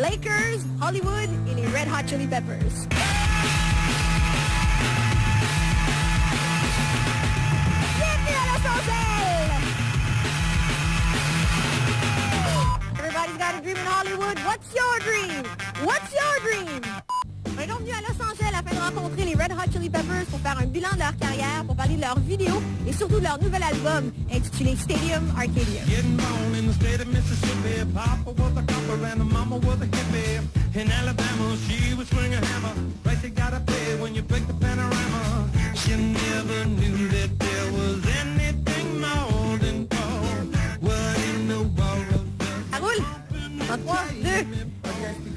Lakers, Hollywood et les Red Hot Chili Peppers. Bienvenue à Los Angeles! Everybody's got a dream in Hollywood. What's your dream? What's your dream? On est donc venu à Los Angeles afin de rencontrer les Red Hot Chili Peppers pour faire un bilan de leur carrière, pour parler de leurs vidéos et surtout de leur nouvel album intitulé Stadium Arcadium. Getting born in the state of Mississippi, Papa was a copper and Mama was a hippie. In Alabama, she would swing a hammer. Price you gotta pay when you break the panorama. She never knew that there was anything more than gold. What in the world? Ça roule! En 3, 2...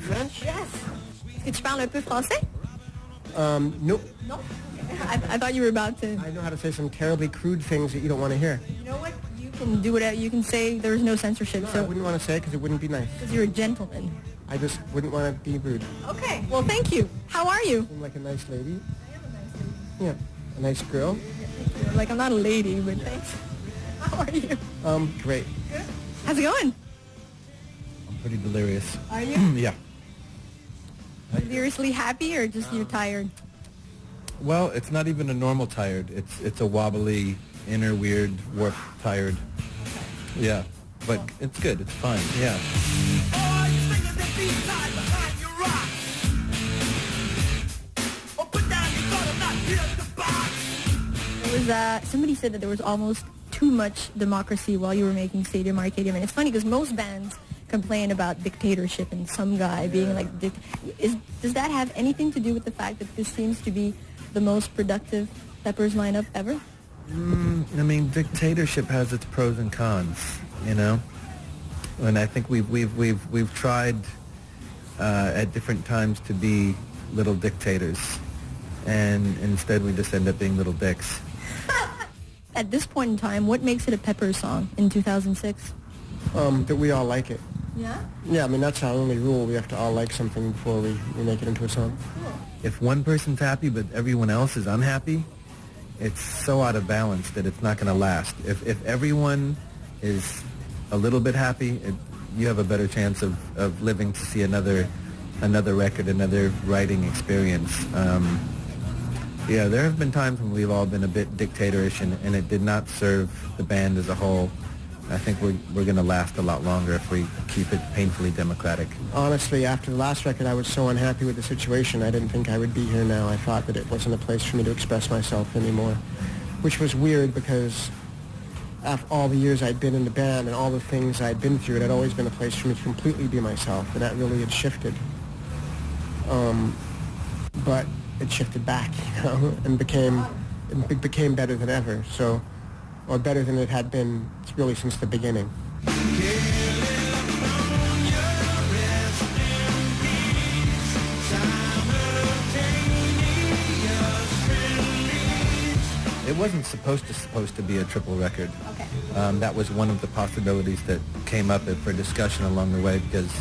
French? Yes! Est-ce que tu parles un peu français? Nope. No? I thought you were about to... I know how to say some terribly crude things that you don't want to hear. You know what? You can do whatever. You can say there's no censorship. No, so I wouldn't want to say it because it wouldn't be nice. Because you're a gentleman. I just wouldn't want to be rude. Okay. Well, thank you. How are you? You seem like a nice lady. I am a nice lady. Yeah, a nice girl. Like, I'm not a lady, but thanks. How are you? Great. Good. How's it going? I'm pretty delirious. Are you? Yeah. Seriously happy or just you're tired? Well, it's not even a normal tired. It's a wobbly, inner weird, warped tired. Yeah. But it's good. It's fine. Yeah. There was, somebody said that there was almost too much democracy while you were making Stadium Arcadium. And it's funny because most bands complain about dictatorship and some guy being like... Does that have anything to do with the fact that this seems to be the most productive Peppers lineup ever? I mean, dictatorship has its pros and cons, you know? And I think we've tried at different times to be little dictators. And instead we just end up being little dicks. At this point in time, what makes it a Peppers song in 2006? That we all like it. Yeah? Yeah, I mean, that's our only rule. We have to all like something before we make it into a song. Cool. If one person's happy but everyone else is unhappy, it's so out of balance that it's not going to last. If everyone is a little bit happy, you have a better chance of living to see another record, another writing experience. Yeah, there have been times when we've all been a bit dictatorish, and it did not serve the band as a whole. I think we're going to last a lot longer if we keep it painfully democratic. Honestly, after the last record, I was so unhappy with the situation, I didn't think I would be here now. I thought that it wasn't a place for me to express myself anymore, which was weird because after all the years I'd been in the band and all the things I'd been through, it had always been a place for me to completely be myself, and that really had shifted. But it shifted back, you know, and became better than ever. So, or better than it had been really since the beginning. It wasn't supposed to be a triple record. Okay. That was one of the possibilities that came up for discussion along the way, because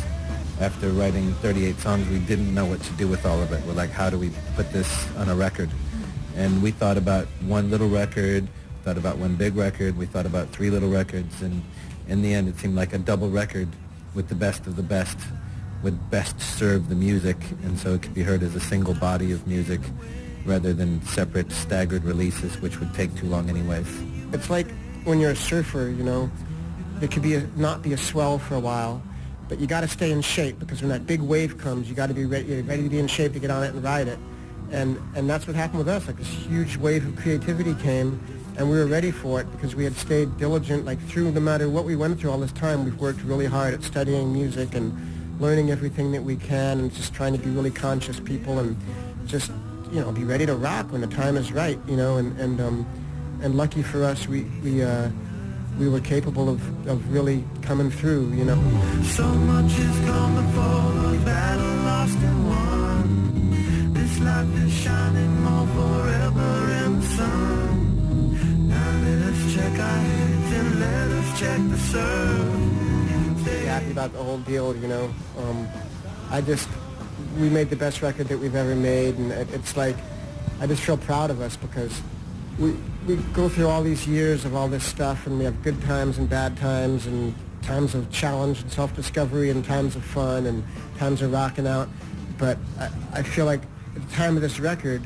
after writing 38 songs, we didn't know what to do with all of it. We're like, how do we put this on a record? And we thought about one little record, thought about one big record, we thought about 3 little records, and in the end it seemed like a double record with the best of the best would best serve the music, and so it could be heard as a single body of music rather than separate staggered releases, which would take too long anyways. It's like when you're a surfer, you know, there could be not be a swell for a while, but you got to stay in shape, because when that big wave comes, you got to be ready to be in shape to get on it and ride it. And that's what happened with us. Like, this huge wave of creativity came, and we were ready for it because we had stayed diligent, like, through no matter what we went through all this time. We've worked really hard at studying music and learning everything that we can, and just trying to be really conscious people and just, you know, be ready to rock when the time is right, you know. And lucky for us, we were capable of really coming through, you know. So much is come before, a battle lost and won. This life is shining more forever in the sun. Now let us check our heads and let us check the surf. Stay happy about the whole deal, you know. We made the best record that we've ever made, and it's like, I just feel proud of us because we go through all these years of all this stuff, and we have good times and bad times, and times of challenge and self-discovery and times of fun and times of rocking out. But I feel like at the time of this record,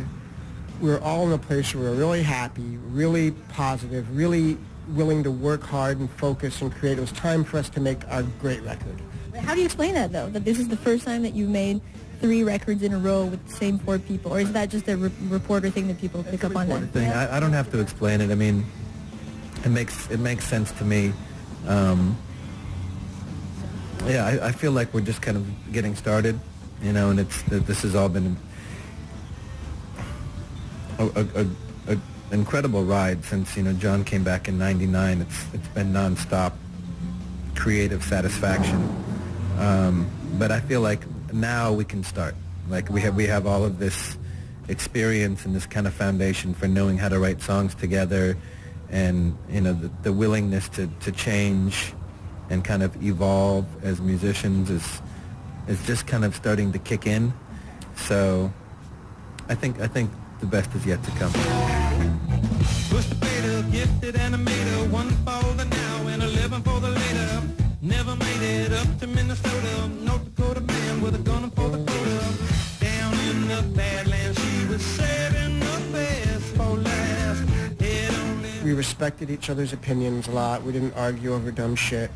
we were all in a place where we were really happy, really positive, really willing to work hard and focus and create. It was time for us to make our great record. How do you explain that, though, that this is the first time that you made 3 records in a row with the same 4 people? Or is that just a reporter thing that people pick up on that? Thing. I don't have to explain it. I mean, it makes sense to me. I feel like we're just kind of getting started, you know, and this has all been an incredible ride since, you know, John came back in '99. It's been nonstop creative satisfaction. But I feel like now we can start. Like we have all of this experience and this kind of foundation for knowing how to write songs together, and you know the willingness to change and kind of evolve as musicians is just kind of starting to kick in. So I think the best is yet to come. Push the fader, gifted animator, 1 for the now and 11 for the later. Never made it up to Minnesota, North Dakota man with a gun for the quota. Down in the Badlands, she was saving the best for last. We respected each other's opinions a lot. We didn't argue over dumb shit.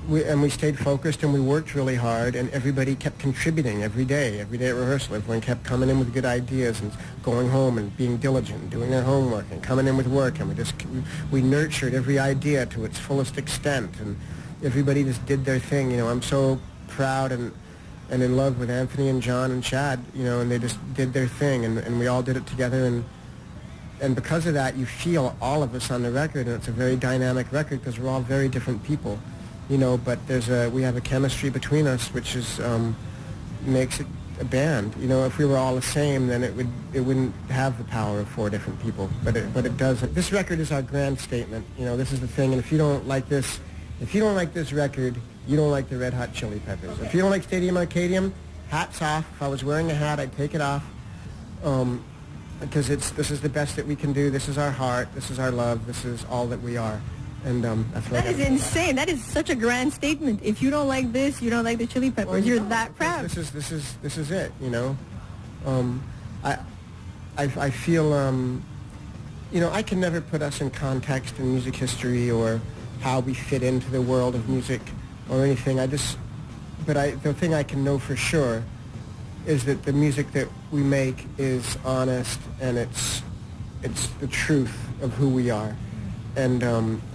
We stayed focused and we worked really hard, and everybody kept contributing every day at rehearsal. Everyone kept coming in with good ideas and going home and being diligent and doing their homework and coming in with work, and we nurtured every idea to its fullest extent, and everybody just did their thing. You know, I'm so proud and in love with Anthony and John and Chad, you know, and they just did their thing, and we all did it together, and because of that, you feel all of us on the record, and it's a very dynamic record because we're all very different people. You know, but we have a chemistry between us, which is makes it a band. You know, if we were all the same, then it wouldn't have the power of 4 different people. But it does. This record is our grand statement. You know, this is the thing. And if you don't like this record, you don't like the Red Hot Chili Peppers. Okay. If you don't like Stadium Arcadium, hats off. If I was wearing a hat, I'd take it off. Because this is the best that we can do. This is our heart. This is our love. This is all that we are. And that's what that is insane. That is such a grand statement. If you don't like this, you don't like the Chili Peppers. Well, you're that proud. This is it. You know, I feel you know, I can never put us in context in music history or how we fit into the world of music or anything. The thing I can know for sure is that the music that we make is honest, and it's the truth of who we are. And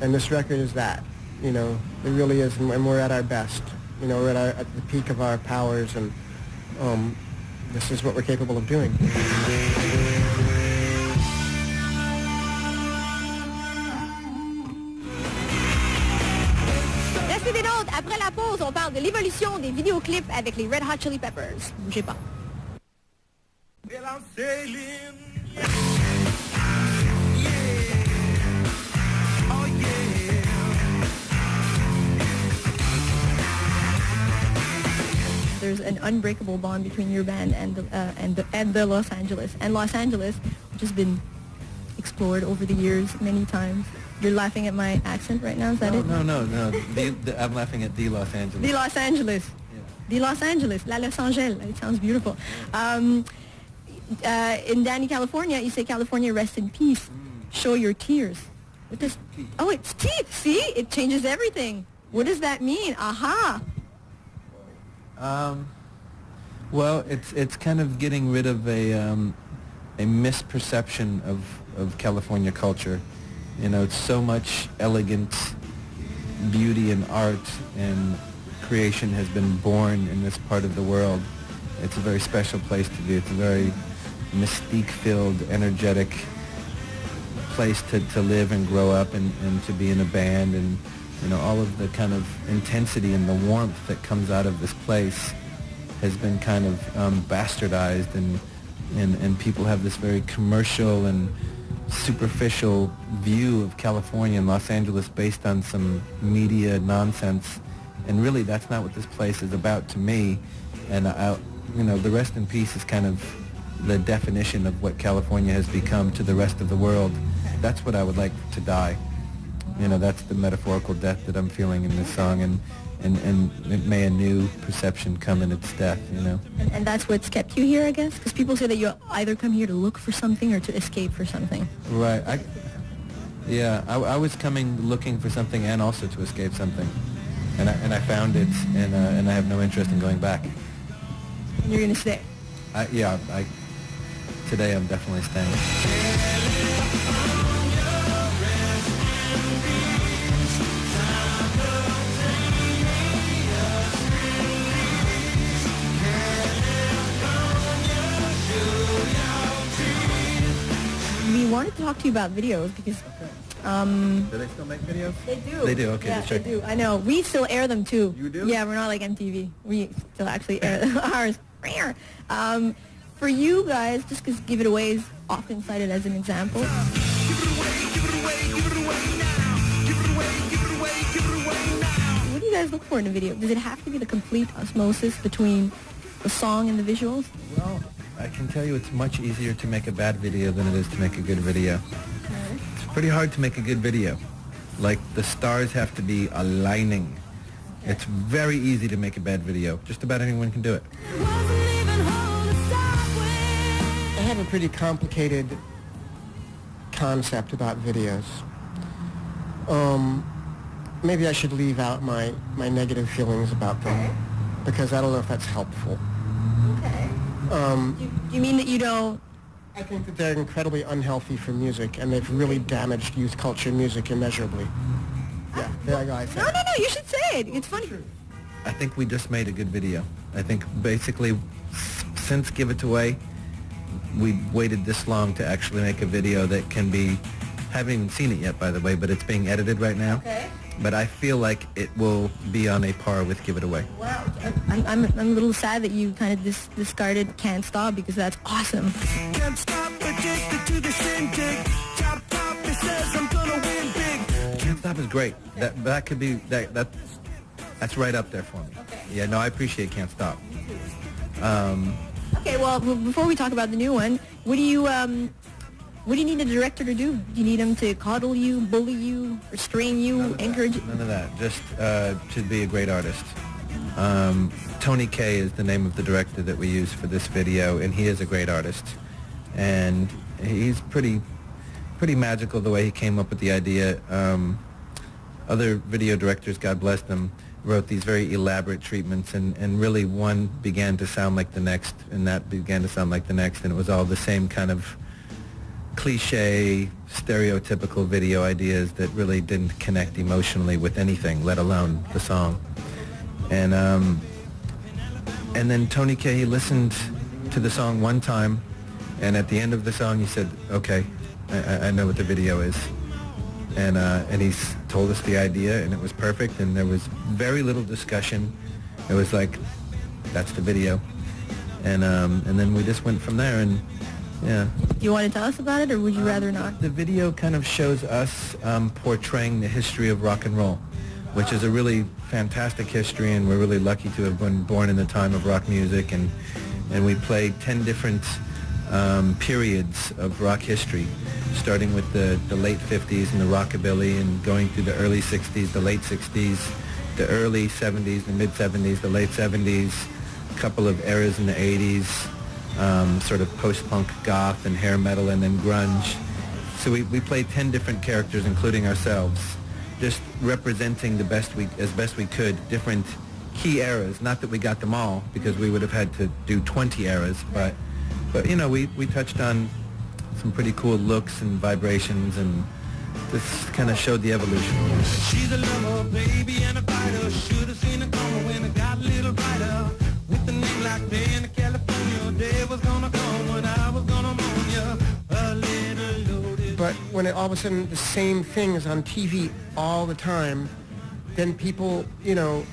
this record is that, you know, it really is, and we're at our best. You know, we're at the peak of our powers, and this is what we're capable of doing. Restez des nôtres. Après la pause, on parle de l'évolution des vidéoclips avec les Red Hot Chili Peppers. Bougez pas. Well, I'm sailing. There's an unbreakable bond between your band and the Los Angeles. And Los Angeles, which has been explored over the years many times. You're laughing at my accent right now, is that it? No. I'm laughing at the Los Angeles. The Los Angeles. Yeah. The Los Angeles. La Los Angeles. It sounds beautiful. In Danny, California, you say California rest in peace. Show your tears. What does... Oh, it's teeth. See? It changes everything. What does that mean? Aha. Well, it's kind of getting rid of a misperception of California culture. You know, it's so much elegant beauty and art and creation has been born in this part of the world. It's a very special place to be. It's a very mystique-filled, energetic place to live and grow up and to be in a band, and you know, all of the kind of intensity and the warmth that comes out of this place has been kind of bastardized, and people have this very commercial and superficial view of California and Los Angeles based on some media nonsense, and really that's not what this place is about to me. And you know, the rest in peace is kind of the definition of what California has become to the rest of the world. That's what I would like to die. You know, that's the metaphorical death that I'm feeling in this song, and may a new perception come in its death, you know. And that's what's kept you here, I guess? Because people say that you either come here to look for something or to escape for something. Right. I was coming looking for something and also to escape something. And I found it, and I have no interest in going back. And you're going to stay? Today I'm definitely staying. We wanted to talk to you about videos because... Do they still make videos? They do. They do, okay. Yeah, they do. I know. We still air them too. You do? Yeah, we're not like MTV. We still actually air ours. For you guys, just because Give It Away is often cited as an example. What do you guys look for in a video? Does it have to be the complete osmosis between the song and the visuals? Well, I can tell you it's much easier to make a bad video than it is to make a good video. Okay. It's pretty hard to make a good video. Like, the stars have to be aligning. Okay. It's very easy to make a bad video. Just about anyone can do it. I have a pretty complicated concept about videos. Maybe I should leave out my negative feelings about them, because I don't know if that's helpful. Okay. Do you mean that you don't... I think that they're incredibly unhealthy for music, and they've really damaged youth culture music immeasurably. Yeah, there I go. I said No, you should say it. It's funny. I think we just made a good video. I think basically since Give It Away, we waited this long to actually make a video that can be... haven't even seen it yet, by the way, but it's being edited right now. Okay. But I feel like it will be on a par with Give It Away. Wow. I'm a little sad that you kind of discarded Can't Stop, because that's awesome. Can't stop, addicted to the shindig. Top, it says I'm gonna win big. Can't Stop is great. That could be that's right up there for me. Okay. Yeah, no, I appreciate Can't Stop. Okay, well, before we talk about the new one, what do you need a director to do? Do you need him to coddle you, bully you, restrain you, encourage you? None of that. Just to be a great artist. Tony K is the name of the director that we use for this video, and he is a great artist. And he's pretty magical the way he came up with the idea. Other video directors, God bless them, wrote these very elaborate treatments, and really one began to sound like the next, and that began to sound like the next, and it was all the same kind of cliche, stereotypical video ideas that really didn't connect emotionally with anything, let alone the song. And then Tony K, he listened to the song one time, and at the end of the song he said, okay, I know what the video is. And he's told us the idea, and it was perfect, and there was very little discussion. It was like, that's the video. And then we just went from there, and yeah. Do you want to tell us about it, or would you rather not? The video kind of shows us portraying the history of rock and roll, which is a really fantastic history, and we're really lucky to have been born in the time of rock music, and we played 10 different periods of rock history, starting with the late 50s and the rockabilly, and going through the early 60s, the late 60s, the early 70s, the mid 70s, the late 70s, a couple of eras in the 80s, sort of post-punk goth and hair metal, and then grunge. So we played 10 different characters, including ourselves, just representing as best we could different key eras. Not that we got them all, because we would have had to do 20 eras, but you know, we touched on some pretty cool looks and vibrations, and this kind of showed the evolution. She's a lover, baby, and a fighter. Should have seen it coming when it got a little brighter. With the name like day in California, day was gonna come when I was gonna moan you. A little loaded. But when all of a sudden the same thing is on TV all the time, then people, you know,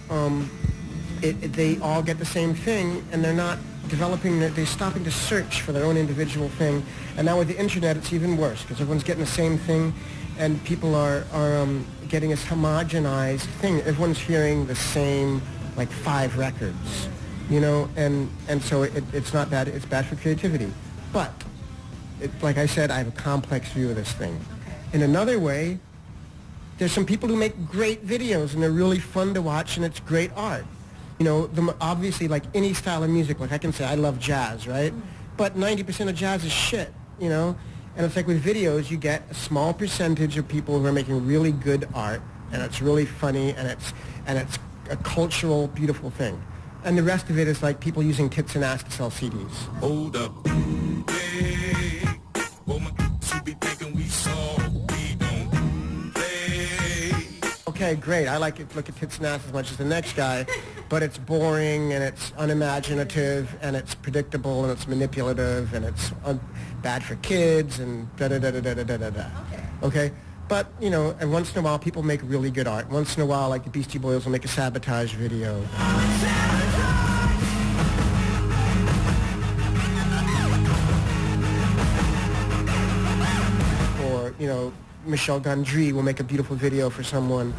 they all get the same thing, and they're not developing, they're stopping to search for their own individual thing. And now with the internet, it's even worse, because everyone's getting the same thing, and people are getting this homogenized thing. Everyone's hearing the same, like, 5 records, you know, and so it's not bad, it's bad for creativity. But, like I said, I have a complex view of this thing. In another way, There's some people who make great videos, and they're really fun to watch, and it's great art. You know, obviously, like any style of music, like I can say I love jazz, right? But 90% of jazz is shit, you know? And it's like with videos, you get a small percentage of people who are making really good art, and it's really funny, and it's a cultural, beautiful thing. And the rest of it is like people using tits and ass to sell CDs. Hold up. Hey, well, my should be thinking we saw, we don't play. Okay, great. I like it. Look at tits and ass as much as the next guy, but it's boring and it's unimaginative and it's predictable and it's manipulative and it's bad for kids and da da da da da da da da. Okay. But, you know, and once in a while people make really good art. Once in a while, like the Beastie Boys will make a Sabotage video. Or, you know, Michel Gondry will make a beautiful video for someone.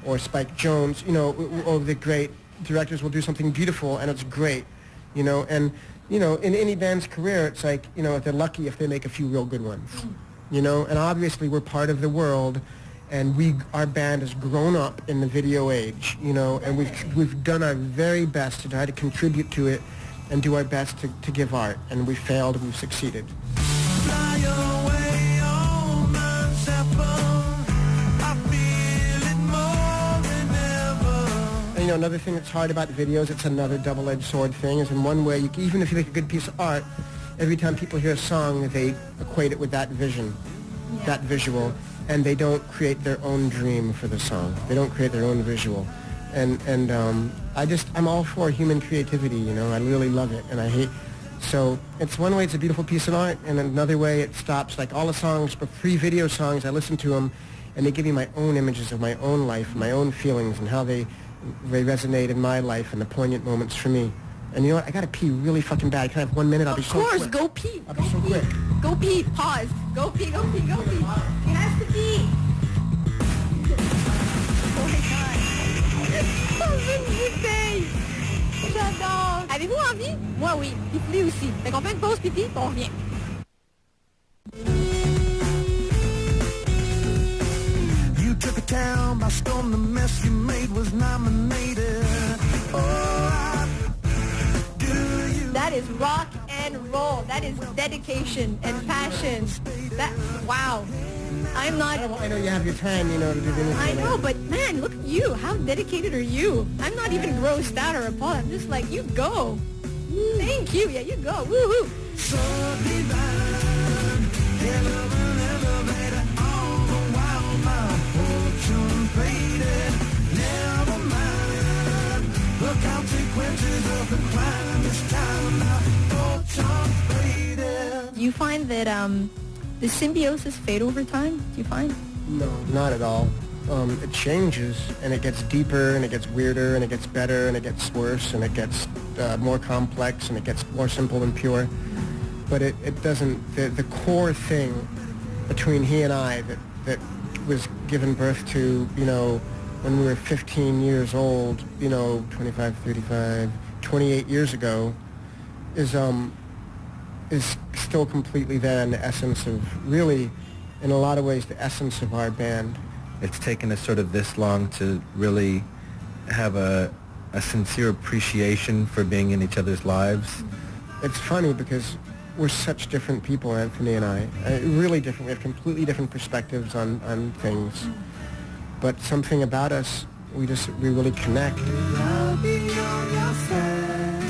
Or Spike Jonze, you know, or the great directors will do something beautiful and it's great, you know, and, you know, in any band's career, it's like, you know, if they're lucky if they make a few real good ones, you know, and obviously we're part of the world and our band has grown up in the video age, you know, and we've done our very best to try to contribute to it and do our best to give art, and we failed and we've succeeded. Fly away on my Zeppelin. I feel it more than ever. And, you know, another thing that's hard about videos, it's another double-edged sword thing, is in one way, even if you make a good piece of art, every time people hear a song, they equate it with that vision, that visual, and they don't create their own dream for the song. They don't create their own visual. And I'm all for human creativity, you know, I really love it, and I hate, so it's one way it's a beautiful piece of art, and another way it stops, like all the songs, but free video songs, I listen to them, and they give me my own images of my own life, my own feelings, and how they resonate in my life and the poignant moments for me. And you know what? I gotta pee really fucking bad. Can I have 1 minute? I'll be so quick. Of course, go pee. I'll be so quick. Go pee. Pause. Go pee. Go pee. Go pee. He has to pee. Oh my God. Oh, une bouteille. J'adore. Avez-vous envie? Moi, oui. Puis Flea aussi. Fait qu'on fait une pause pipi, puis on revient. You took a town by storm, the mess you made was nominated. That is rock and roll. That is dedication and passion. Wow. I'm not... I know you have your time, you know, to do anything. I know, but man, look at you. How dedicated are you? I'm not even grossed out or appalled. I'm just like, you go. Thank you. Yeah, you go. Woo-hoo. So divine, elevator, all the while my fortune faded. Never mind, the consequences of the crime this time now, fortune faded. Do you find that the symbiosis fade over time? Do you find? No, not at all. It changes, and it gets deeper, and it gets weirder, and it gets better, and it gets worse, and it gets more complex, and it gets more simple and pure. But it doesn't, the core thing between he and I that was given birth to, you know, when we were 15 years old, you know, 25, 35, 28 years ago, is still completely there in the essence of, really, in a lot of ways, the essence of our band. It's taken us sort of this long to really have a sincere appreciation for being in each other's lives. It's funny because we're such different people, Anthony and I. Really different. We have completely different perspectives on things. But something about us, we really connect. I'll be on your side.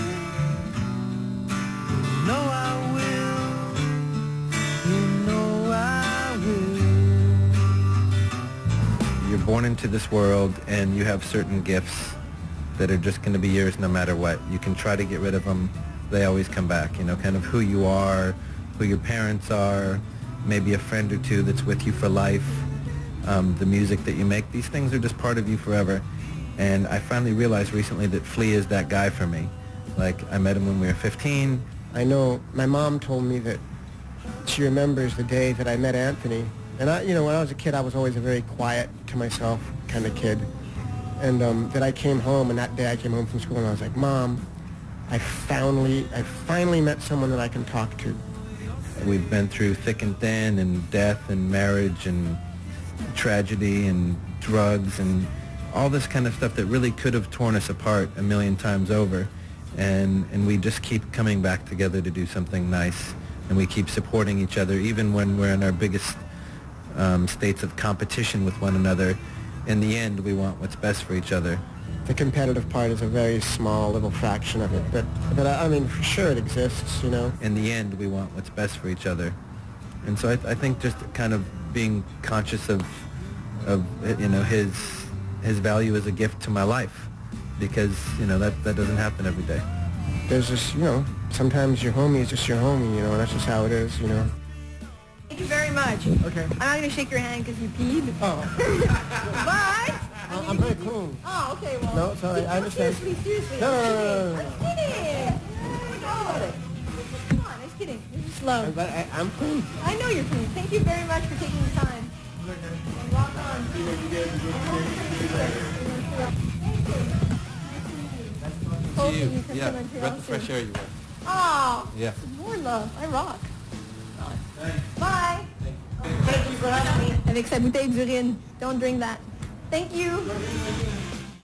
No, I will. You know I will. You're born into this world and you have certain gifts that are just going to be yours no matter what. You can try to get rid of them. They always come back, you know, kind of who you are, who your parents are, maybe a friend or two that's with you for life, the music that you make. These things are just part of you forever. And I finally realized recently that Flea is that guy for me. Like, I met him when we were 15. I know my mom told me that she remembers the day that I met Anthony. And I, you know, when I was a kid, I was always a very quiet to myself kind of kid. And that I came home, and that day I came home from school and I was like, Mom, I finally met someone that I can talk to. We've been through thick and thin, and death and marriage and tragedy and drugs and all this kind of stuff that really could have torn us apart a million times over. And we just keep coming back together to do something nice, and we keep supporting each other even when we're in our biggest states of competition with one another. In the end, we want what's best for each other. The competitive part is a very small little fraction of it, but I mean, for sure it exists, you know. In the end, we want what's best for each other. And so I think just kind of being conscious of you know, his value as a gift to my life, because, you know, that doesn't happen every day. There's just, you know, sometimes your homie is just your homie, you know, and that's just how it is, you know. Thank you very much. Okay. I'm not going to shake your hand because you peed. Oh. But... I'm very clean. Oh, okay, well... No, sorry, I understand. Seriously. No. I'm kidding. Come on, I'm kidding. You're just slow. But I'm clean. I know you're clean. Thank you very much for taking the time. And rock on. See you. Yeah, breath of fresh air you were. Oh, Yeah. more love. I rock. Bye. Thank you for having me. Avec sa bouteille d'urine. Don't drink that. Thank you.